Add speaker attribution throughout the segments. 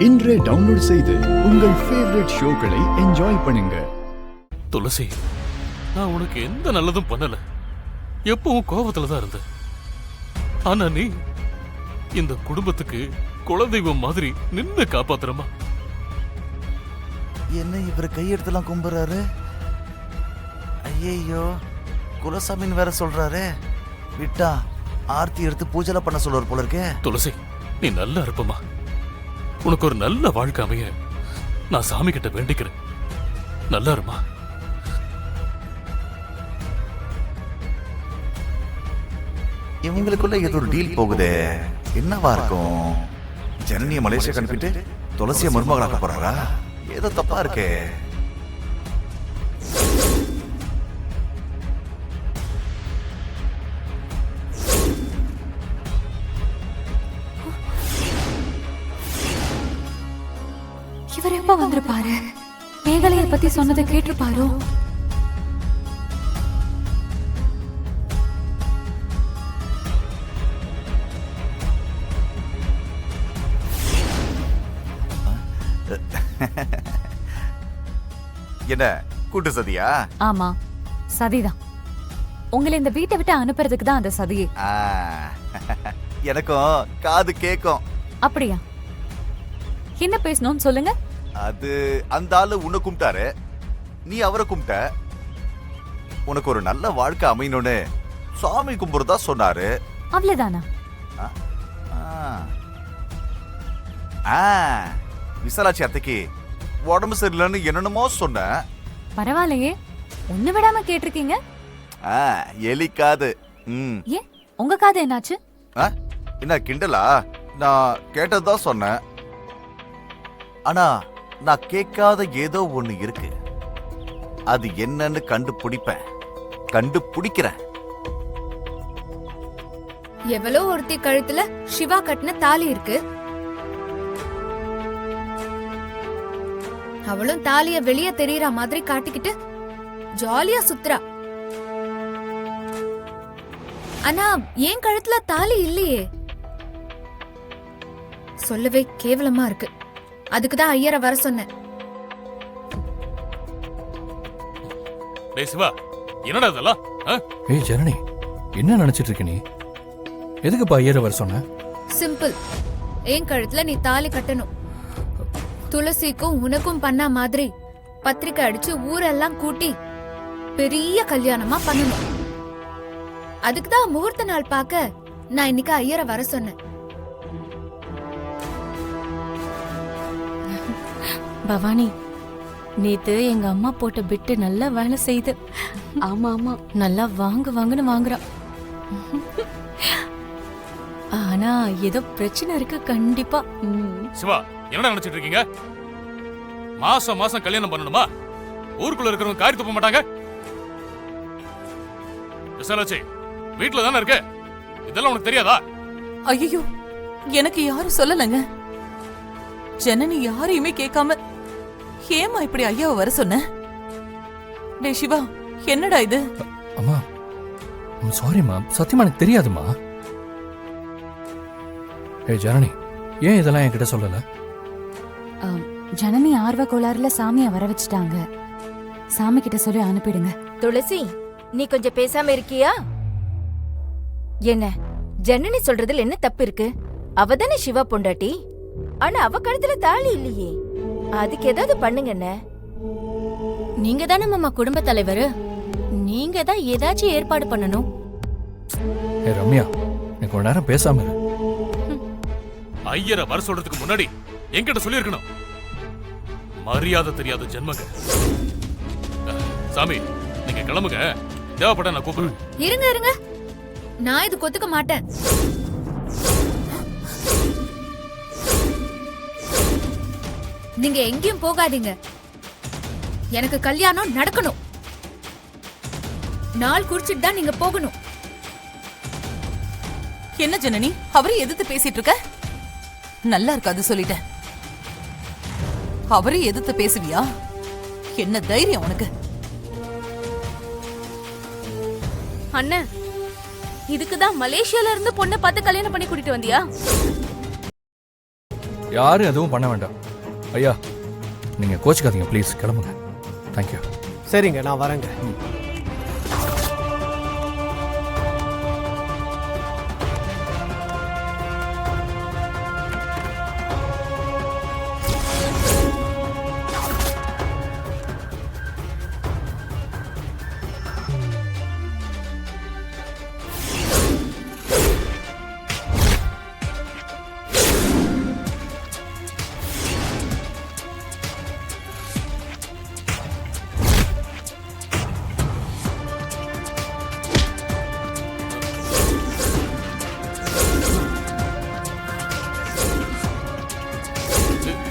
Speaker 1: இன்றே டவுன்லோட் செய்து உங்கள் ஃபேவரட் ஷோக்களை என்ஜாய் பண்ணுங்க.
Speaker 2: துளசி, நான் உனக்கு எந்த நல்லதும் பண்ணல. எப்பவும் கோபத்துல தான் இருந்த. ஆனா நீ இந்த குடும்பத்துக்கு குலதெய்வம் மாதிரி நின்னு காப்பாத்துறமா.
Speaker 3: என்ன இவர் கையெடுத்துலாம் கும்புறாரு? ஐயோ, குலசாமின்னு வேற சொல்றாரு. விட்டா ஆர்த்தி எடுத்து பூஜை பண்ண சொல்லுவார் போல இருக்கே.
Speaker 2: துளசி, நீ நல்லா இருப்பமா. உனக்கு ஒரு நல்ல வாழ்க்கை அமைய நான் சாமி கிட்ட வேண்டிக்கிறேன். நல்லா இருமா.
Speaker 3: இவங்களுக்குள்ள ஏதோ ஒரு டீல் போகுதே, என்னவா இருக்கும்? ஜனனிய மலேசியா அனுப்பிட்டு துளசிய மருமகளாக்க போறாரா? ஏதோ தப்பா இருக்கே.
Speaker 4: இவர் எப்ப வந்திருப்பாரு? மேகலைய பத்தி சொன்னதை கேட்டிருப்பாரோ?
Speaker 3: என்ன கூட்டு சதியா?
Speaker 4: ஆமா, சதிதான். உங்களை இந்த வீட்டை விட்டு அனுப்புறதுக்கு தான் அந்த சதியே.
Speaker 3: எனக்கும் காது கேக்கும்.
Speaker 4: அப்படியா? என்ன பேசணும்னு சொல்லுங்க.
Speaker 3: அது அந்த ஆளு உன்னை கும்பிட்டாரு, நீ அவரை கும்பிட்ட. உனக்கு ஒரு நல்ல வாழ்க்கை அமையணும்னு சாமி கும்பிடுறதா சொன்னாரு.
Speaker 4: அவ்வளவுதானா?
Speaker 3: விசாலாட்சி அத்தைக்கு உடம்பு சரியில்லைன்னு என்னென்னமோ சொன்ன.
Speaker 4: பரவாயில்லையே, ஒண்ணு விடாம கேட்டிருக்கீங்க.
Speaker 3: எலிக்காது.
Speaker 4: ஏன் உங்க காது என்னாச்சு?
Speaker 3: என்ன கிண்டலா? நான் கேட்டதுதான் சொன்னேன். ஆனா நான் கேட்காத ஏதோ ஒண்ணு இருக்கு. அது என்னன்னு கண்டுபிடிக்கிறேன்.
Speaker 5: எவ்வளோ ஒருத்தி கழுத்துல சிவா கட்டின தாலி இருக்கு. அவளும் தாலிய வெளியே தெரியற மாதிரி காட்டிக்கிட்டு ஜாலியா சுத்துறா. ஆனா என் கழுத்துல தாலி இல்லையே. சொல்லவே கேவலமா இருக்கு. அதுக்குதான் ஐயரை வர சொன்னேன்.
Speaker 2: டேய் சிவா, என்னடா இதெல்லாம்?
Speaker 6: ஏய் ஜனனி, என்ன நினைச்சிட்டு இருக்க நீ? எதுக்குப்பா ஐயரை வர சொன்ன?
Speaker 5: சிம்பிள். என் கழுத்துல நீ தாலி கட்டணும். துளசிக்கும் உனக்கும் பண்ண மாதிரி பத்திரிக்கை அடிச்சு ஊரெல்லாம் கூட்டி பெரிய கல்யாணமா பண்ணணும். அதுக்குதான் முகூர்த்த நாள் பார்க்க நான் இன்னைக்கு ஐயரை வர சொன்னேன்.
Speaker 7: பவானி, நேத்து எங்க அம்மா போட்ட பிட்டு நல்லா வேலை செய்து.
Speaker 4: ஆமா ஆமா,
Speaker 7: நல்லா வாங்குன்னு வாங்குறா. ஆனா ஏதோ பிரச்சனை இருக்கு கண்டிப்பா.
Speaker 2: சிவா, என்னடா நினைச்சிட்டு இருக்கீங்க? மாசம் மாசம் கல்யாணம் பண்ணணுமா? ஊருக்குள்ள இருக்கிறவங்க காரி துப்ப மாட்டாங்க? விசாலாச்சி, வீட்டுல தானே இருக்க. இதெல்லாம் உனக்கு தெரியாதா?
Speaker 8: ஐயோ, எனக்கு யாரும் சொல்லலங்க. ஜனனி யாரையுமே கேட்காம ஏமா இப்படி ஐயாவை வர சொன்ன? டே சிவா, என்னடா இது?
Speaker 6: அம்மா சாரிம்மா, சத்தியமா எனக்கு தெரியாதுமா. ஏய் ஜனனி, ஏன் இதெல்லாம் என்கிட்ட சொல்லல?
Speaker 4: ஜனனி ஆர்வ கோளாறுல சாமிய வர வச்சுட்டாங்க. சாமி கிட்ட சொல்லி அனுப்பிடுங்க.
Speaker 9: துளசி, நீ கொஞ்சம் பேசாம இருக்கியா? என்ன ஜனனி சொல்றதுல என்ன தப்பு இருக்கு? அவதானே சிவா பொண்டாட்டி. ஆனா அவ கழுத்துல தாலி இல்லையே. அதுக்கு ஏதாவது பண்ணுங்க. என்ன
Speaker 7: நீங்க தானே மாமா குடும்ப தலைவர். நீங்க தான் ஏதாச்சும் ஏற்பாடு பண்ணணும்.
Speaker 6: ஏ ரம்யா, நீ கொஞ்ச நேரம் பேசாம இரு.
Speaker 2: ஐயரை வர சொல்றதுக்கு முன்னாடி என்கிட்ட சொல்லி இருக்கணும். மரியாதை தெரியாத ஜென்மங்க. சாமி, நீங்க கிளம்புங்க. தேவைப்பட்ட நான் கூப்பிடுறேன்.
Speaker 5: இருங்க, நான் இது கொத்துக்க மாட்டேன். நீங்க எங்கேயும் போகாதீங்க. எனக்கு கல்யாணம் நடக்கணும். நாள் குறிச்சிட்டு தான் நீங்க போகணும்.
Speaker 8: என்ன ஜனனி, அவரை எதிர்த்து பேசிட்டு இருக்க? நல்லா இருக்காது சொல்லிட்டேன். அவரை எதிர்த்து பேசுவியா? என்ன தைரியம் உனக்கு?
Speaker 7: அண்ணன், இதுக்குதான் மலேசியால இருந்து பொண்ணை பார்த்து கல்யாணம் பண்ணி கூட்டிட்டு வந்தியா?
Speaker 6: யாரும் எதுவும் பண்ண வேண்டாம். ஐயா நீங்க கோச்சிக்காதீங்க ப்ளீஸ், கிளம்புங்க. தேங்க்யூ.
Speaker 10: சரிங்க, நான் வரேங்க.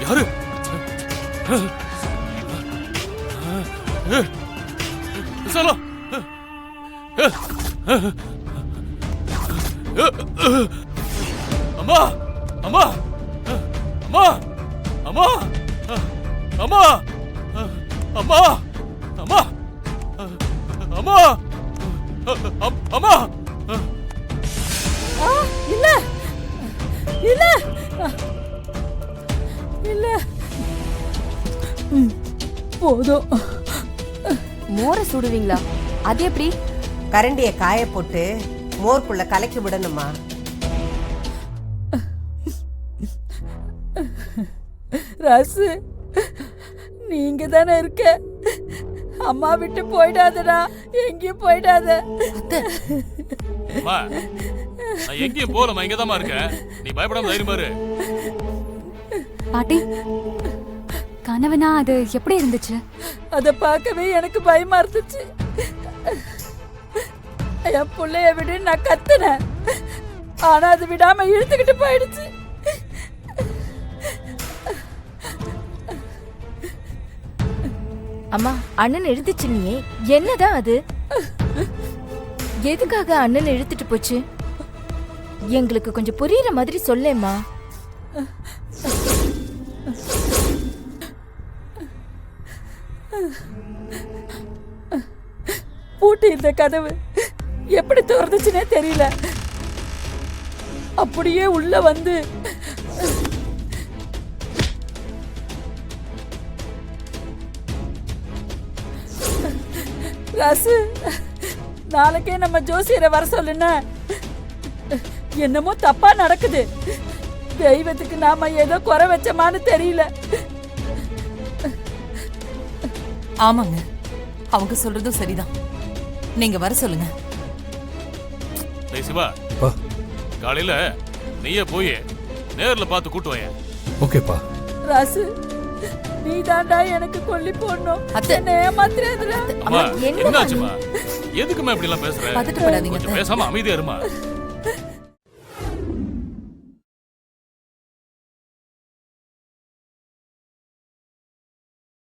Speaker 2: யாரு? விசாலா! அம்மா அம்மா அம்மா அம்மா அம்மா அம்மா அம்மா அம்மா அம்மா
Speaker 9: இல்ல இல்ல இல்ல போதும்.
Speaker 7: மோரை சுடுவீங்களா? அது எப்படி?
Speaker 11: கரண்டியை காய போட்டு மோர்க்குள்ள கலக்கி விடணுமா?
Speaker 9: ராசு, நீங்க தானே இருக்க. அம்மா விட்டு போயிடாதடா, எங்கேயும் போயிடாத.
Speaker 2: அம்மா, நான் எங்கேயும் போலமா, இங்கதாம்மா இருக்கேன். நீ பயப்படாம தைரியமா இரு.
Speaker 4: பாட்டி, கனவுனா அது எப்படி இருந்துச்சு?
Speaker 9: அத பார்க்கவே எனக்கு பயமா இருந்துச்சு. என் புள்ளைய விடு நான் கத்துனேன், ஆனா அது விடாம இழுத்துக்கிட்டு போயிடுச்சு. அம்மா, அண்ணன் இழுத்துச்சு. நீ என்னதான் அது? எதுக்காக அண்ணன் இழுத்துட்டு போச்சு? எங்களுக்கு கொஞ்சம் புரியுற மாதிரி சொல்லேம்மா. பூட்டி இந்த கதவு எப்படி திறந்துச்சுன்னே தெரியல. அப்படியே உள்ள வந்து ராசு, நாளைக்கே நம்ம ஜோசியரை வர சொல்லுன்னா என்னமோ தப்பா நடக்குது. தெய்வத்துக்கு நாம ஏதோ குறை வச்சமான்னு தெரியல.
Speaker 8: ஆமாங்க, அவங்க சொல்றதும் சரிதான். நீங்க வர சொல்லுங்க.
Speaker 2: டேய் சிவா,
Speaker 6: பா.
Speaker 2: காலையில நீயே போய் நேர்ல பார்த்து கூட்டு வாயேன்.
Speaker 6: ஓகேப்பா.
Speaker 9: ராசு, நீ தாண்டா எனக்கு கொல்லி போடணும்.
Speaker 8: அத்தை.
Speaker 9: என்ன ஏமாத்துறதுடா.
Speaker 2: அம்மா,
Speaker 9: என்னம்மா
Speaker 2: என்னாச்சுமா? எதுக்குமா இப்படி எல்லாம் பேசுற?
Speaker 8: பதட்டப்படாதீங்க
Speaker 2: கொஞ்சம் பேசாம அமைதியா இருமா.